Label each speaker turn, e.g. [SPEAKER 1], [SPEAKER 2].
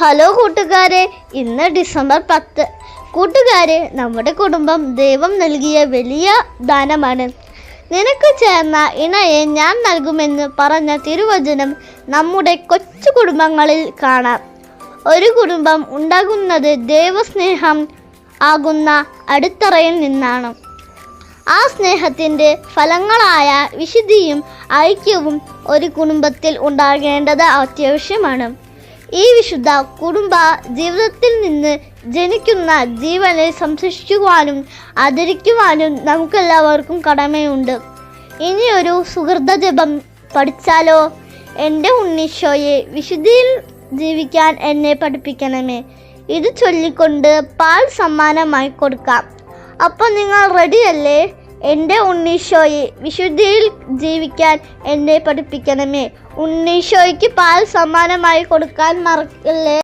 [SPEAKER 1] Hello കൂട്ടുകാരെ, ഇന്ന് December 10. കൂട്ടുകാരെ, നമ്മുടെ കുടുംബം ദൈവം നൽകിയ വലിയ ദാനമാണ്. നിനക്ക് ചേർന്ന ഇണയെ ഞാൻ നൽകുമെന്ന് പറഞ്ഞ തിരുവചനം നമ്മുടെ കൊച്ചു കുടുംബങ്ങളിൽ കാണാം. ഒരു കുടുംബം ഉണ്ടാകുന്നത് ദൈവസ്നേഹം ആകുന്ന അടിത്തറയിൽ നിന്നാണ്. ആ സ്നേഹത്തിൻ്റെ ഫലങ്ങളായ വിശുദ്ധിയും ഐക്യവും ഒരു കുടുംബത്തിൽ ഉണ്ടാകേണ്ടത് അത്യാവശ്യമാണ്. ഈ വിശുദ്ധ കുടുംബ ജീവിതത്തിൽ നിന്ന് ജനിക്കുന്ന ജീവനെ സംരക്ഷിക്കുവാനും ആദരിക്കുവാനും നമുക്കെല്ലാവർക്കും കടമയുണ്ട്. ഇനിയൊരു സുഹൃത ജപം പഠിച്ചാലോ? എൻ്റെ ഉണ്ണീശോയെ, വിശുദ്ധിയിൽ ജീവിക്കാൻ എന്നെ പഠിപ്പിക്കണമേ. ഇത് ചൊല്ലിക്കൊണ്ട് പാൽ സമ്മാനമായി കൊടുക്കാം. അപ്പോൾ നിങ്ങൾ റെഡിയല്ലേ? എൻ്റെ ഉണ്ണീശോയെ, വിശുദ്ധിയിൽ ജീവിക്കാൻ എന്നെ പഠിപ്പിക്കണമേ. ഉണ്ണീശോയ്ക്ക് പാൽ സമ്മാനമായി കൊടുക്കാൻ മറക്കല്ലേ.